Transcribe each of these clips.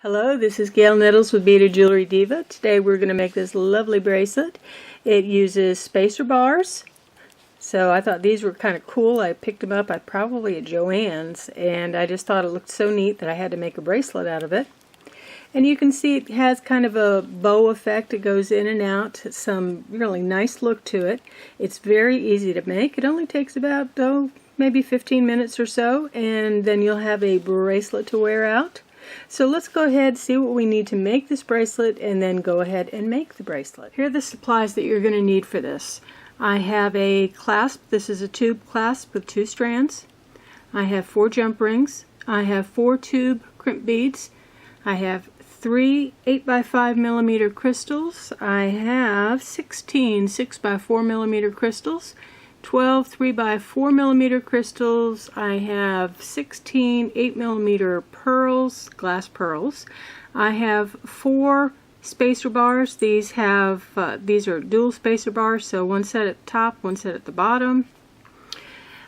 Hello, this is Gail Nettles with Beaded Jewelry Diva. Today we're going to make this lovely bracelet. It uses spacer bars. So I thought these were kind of cool. I picked them up probably at Joann's, and I just thought it looked so neat that I had to make a bracelet out of it. And you can see it has kind of a bow effect. It goes in and out. Some really nice look to it. It's very easy to make. It only takes about, maybe 15 minutes or so, and then you'll have a bracelet to wear out. So let's go ahead and see what we need to make this bracelet and then go ahead and make the bracelet. Here are the supplies that you're going to need for this. I have a clasp. This is a tube clasp with 2 strands. I have 4 jump rings. I have 4 tube crimp beads. I have 3 8x5mm crystals. I have 16 6x4mm crystals. 12 3x4mm crystals. I have 16 8mm pearls, glass pearls. I have 4 spacer bars. These are dual spacer bars, so one set at the top, one set at the bottom.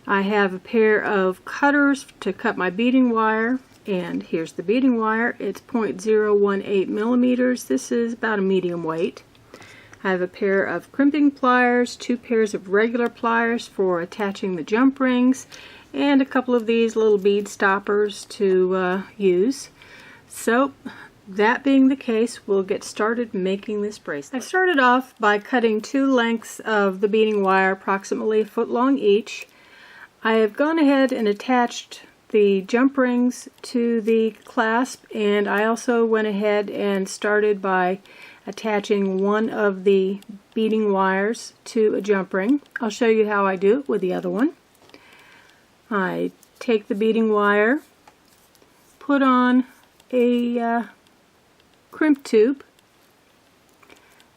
I have a pair of cutters to cut my beading wire, and here's the beading wire. It's 0.018 millimeters. This is about a medium weight. I have a pair of crimping pliers, 2 pairs of regular pliers for attaching the jump rings, and a couple of these little bead stoppers to use. So, that being the case, we'll get started making this bracelet. I started off by cutting 2 lengths of the beading wire, approximately a foot long each. I have gone ahead and attached the jump rings to the clasp, and I also went ahead and started by attaching one of the beading wires to a jump ring. I'll show you how I do it with the other one. I take the beading wire, put on a crimp tube,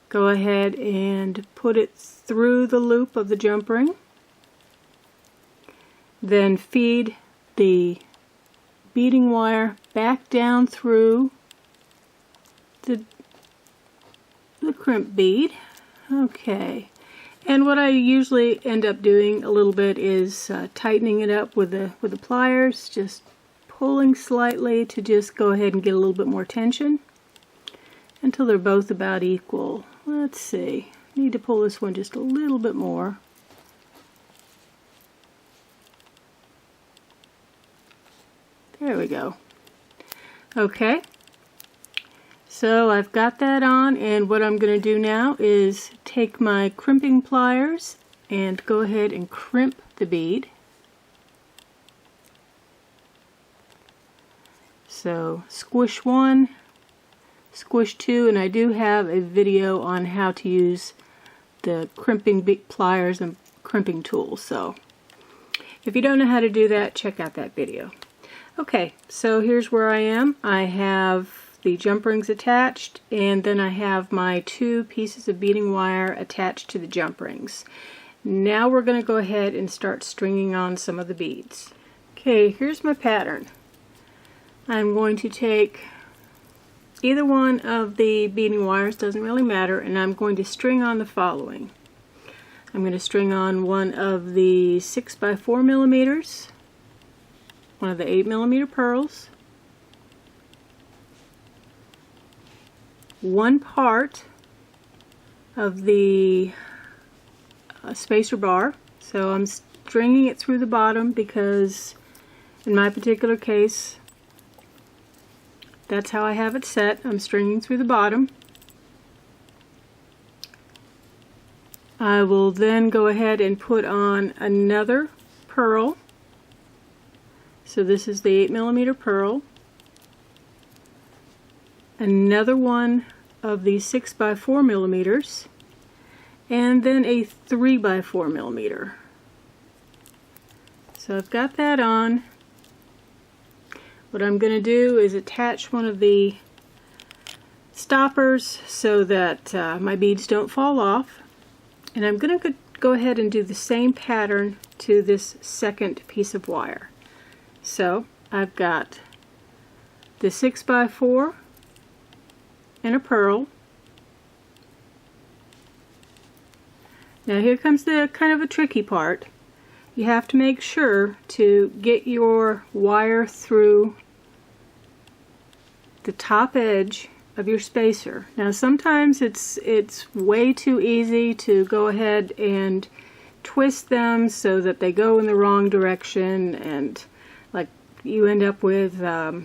go ahead and put it through the loop of the jump ring, then feed the beading wire back down through the crimp bead. Okay, and what I usually end up doing a little bit is tightening it up with the pliers, just pulling slightly to just go ahead and get a little bit more tension until they're both about equal. Let's see, need to pull this one just a little bit more. There we go. Okay. So I've got that on, and what I'm going to do now is take my crimping pliers and go ahead and crimp the bead. So squish 1, squish 2, and I do have a video on how to use the crimping pliers and crimping tools. So if you don't know how to do that, check out that video. Okay, so here's where I am. I have the jump rings attached, and then I have my 2 pieces of beading wire attached to the jump rings. Now we're going to go ahead and start stringing on some of the beads. Okay, here's my pattern. I'm going to take either one of the beading wires, doesn't really matter, and I'm going to string on the following. I'm going to string on one of the 6x4mm, one of the 8mm pearls, 1 part of the spacer bar. So I'm stringing it through the bottom because in my particular case that's how I have it set. I'm stringing through the bottom. I will then go ahead and put on another pearl. So this is the 8mm pearl, another one of the 6x4mm, and then a 3x4mm. So I've got that on. What I'm going to do is attach one of the stoppers so that my beads don't fall off, and I'm going to go ahead and do the same pattern to this second piece of wire. So I've got the 6x4 and a pearl. Now here comes the kind of a tricky part. You have to make sure to get your wire through the top edge of your spacer. Now sometimes it's way too easy to go ahead and twist them so that they go in the wrong direction, and like you end up with I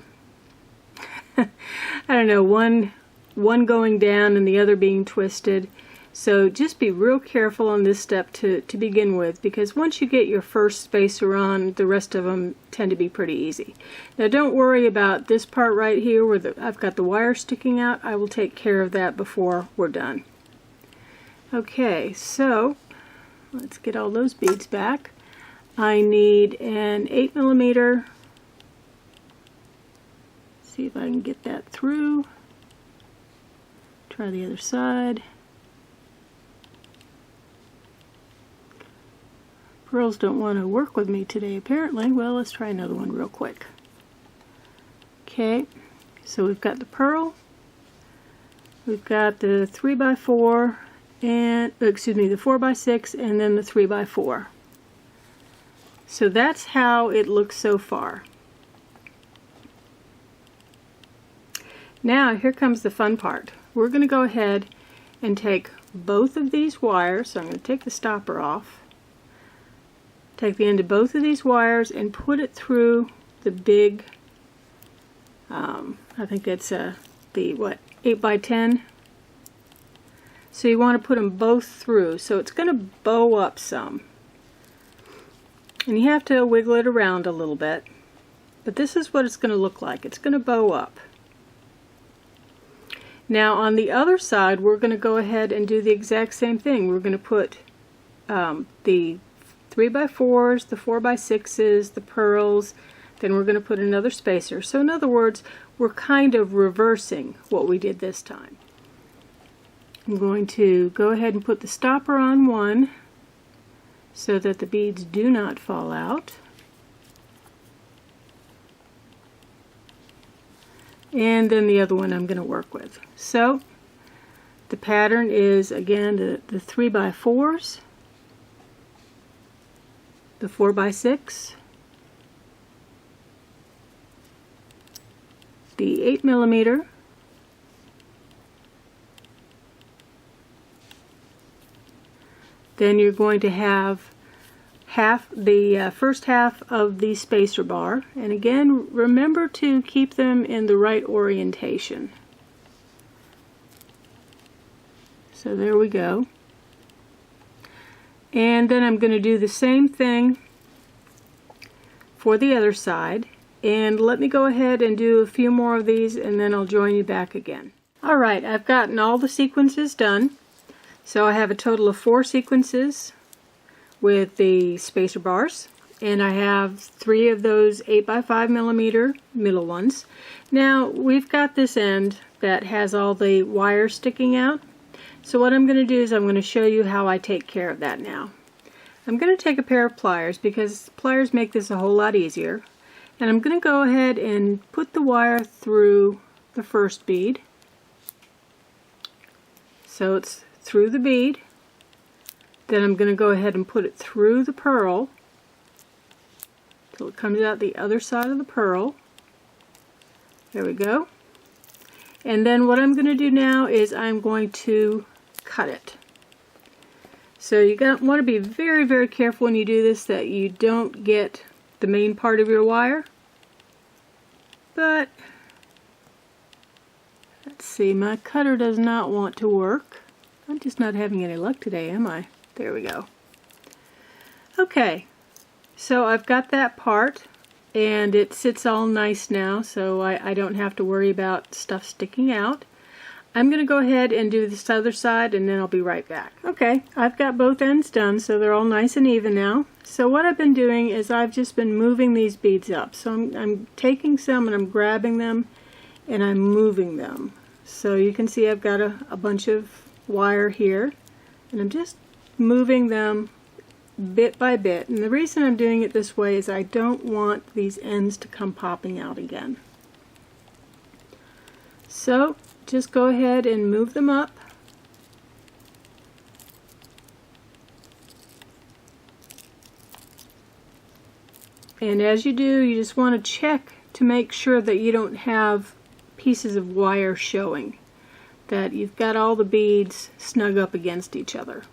don't know, one going down and the other being twisted. So just be real careful on this step to begin with, because once you get your first spacer on, the rest of them tend to be pretty easy. Now don't worry about this part right here where I've got the wire sticking out. I will take care of that before we're done. Okay, so let's get all those beads back. I need an 8mm. See if I can get that through. Try the other side. Pearls don't want to work with me today apparently. Well, let's try another one real quick. Okay, so we've got the pearl, we've got the 3x4 and, excuse me, the 4x6 and then the 3x4. So that's how it looks so far. Now here comes the fun part. We're going to go ahead and take both of these wires. So I'm going to take the stopper off. Take the end of both of these wires and put it through the big, I think it's the, what, 8x10? So you want to put them both through. So it's going to bow up some. And you have to wiggle it around a little bit. But this is what it's going to look like. It's going to bow up. Now on the other side, we're going to go ahead and do the exact same thing. We're going to put the 3x4s, the 4x6s, the pearls, then we're going to put another spacer. So in other words, we're kind of reversing what we did this time. I'm going to go ahead and put the stopper on one so that the beads do not fall out. And then the other one I'm going to work with. So the pattern is again the 3x4s, the 4x6, the 8mm, then you're going to have the first half of the spacer bar, and again remember to keep them in the right orientation. So there we go. And then I'm going to do the same thing for the other side, and let me go ahead and do a few more of these and then I'll join you back again. Alright, I've gotten all the sequences done. So I have a total of 4 sequences with the spacer bars, and I have 3 of those 8x5mm middle ones. Now we've got this end that has all the wires sticking out. So what I'm going to do is I'm going to show you how I take care of that now. I'm going to take a pair of pliers because pliers make this a whole lot easier, and I'm going to go ahead and put the wire through the first bead. So it's through the bead. Then I'm going to go ahead and put it through the pearl till it comes out the other side of the pearl. There we go. And then what I'm going to do now is I'm going to cut it. So you want to be very, very careful when you do this that you don't get the main part of your wire. But let's see, my cutter does not want to work. I'm just not having any luck today, am I? There we go. Okay, so I've got that part and it sits all nice now, so I don't have to worry about stuff sticking out. I'm going to go ahead and do this other side and then I'll be right back. Okay, I've got both ends done, so they're all nice and even now. So what I've been doing is I've just been moving these beads up. So I'm taking some and I'm grabbing them and I'm moving them. So you can see I've got a bunch of wire here, and I'm just moving them bit by bit. And the reason I'm doing it this way is I don't want these ends to come popping out again. So just go ahead and move them up. And as you do, you just want to check to make sure that you don't have pieces of wire showing, that you've got all the beads snug up against each other.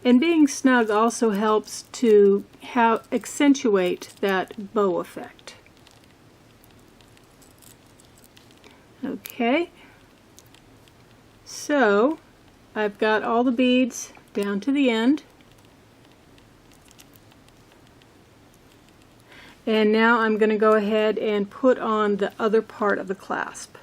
And being snug also helps to accentuate that bow effect. Okay, so I've got all the beads down to the end. And now I'm going to go ahead and put on the other part of the clasp.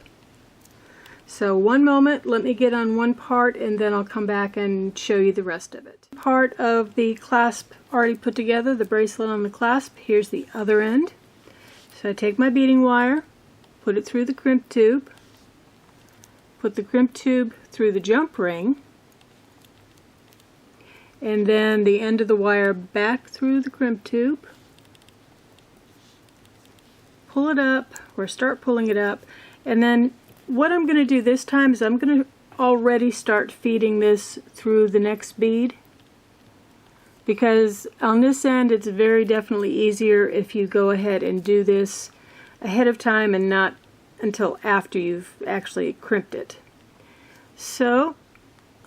So one moment, let me get on one part and then I'll come back and show you the rest of it. Part of the clasp already put together, the bracelet on the clasp. Here's the other end. So I take my beading wire, put it through the crimp tube, put the crimp tube through the jump ring, and then the end of the wire back through the crimp tube, pull it up, or start pulling it up, and then what I'm going to do this time is I'm going to already start feeding this through the next bead, because on this end it's very definitely easier if you go ahead and do this ahead of time and not until after you've actually crimped it. So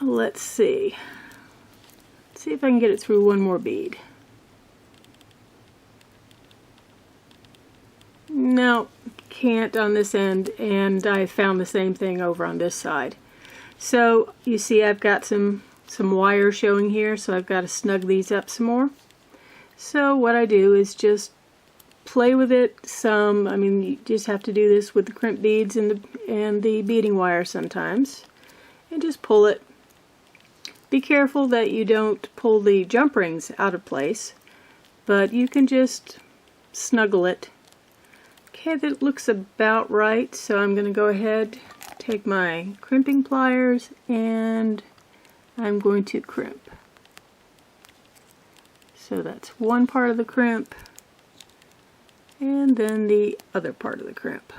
let's see if I can get it through one more bead. No, can't on this end, and I found the same thing over on this side. So you see I've got some wire showing here, so I've got to snug these up some more. So what I do is just play with it some. I mean, you just have to do this with the crimp beads and the beading wire sometimes, and just pull it. Be careful that you don't pull the jump rings out of place, but you can just snuggle it. Okay, that looks about right, so I'm going to go ahead, take my crimping pliers, and I'm going to crimp. So that's one part of the crimp, and then the other part of the crimp.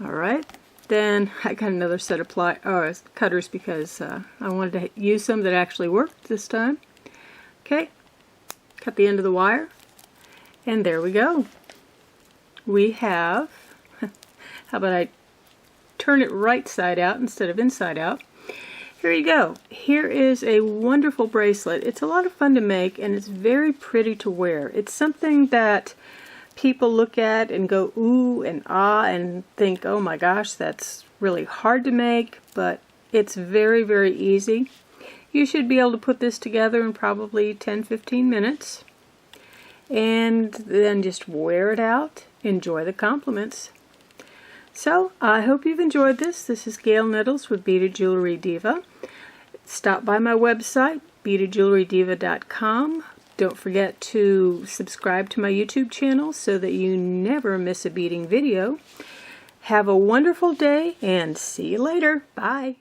Alright, then I got another set of cutters because I wanted to use some that actually worked this time. Okay, cut the end of the wire. And there we go. We have, how about I turn it right side out instead of inside out. Here you go. Here is a wonderful bracelet. It's a lot of fun to make and it's very pretty to wear. It's something that people look at and go ooh and ah and think, oh my gosh, that's really hard to make, but it's very, very easy. You should be able to put this together in probably 10-15 minutes. And then just wear it out. Enjoy the compliments. So, I hope you've enjoyed this. This is Gail Nettles with Beaded Jewelry Diva. Stop by my website, beadedjewelrydiva.com. Don't forget to subscribe to my YouTube channel so that you never miss a beading video. Have a wonderful day and see you later. Bye.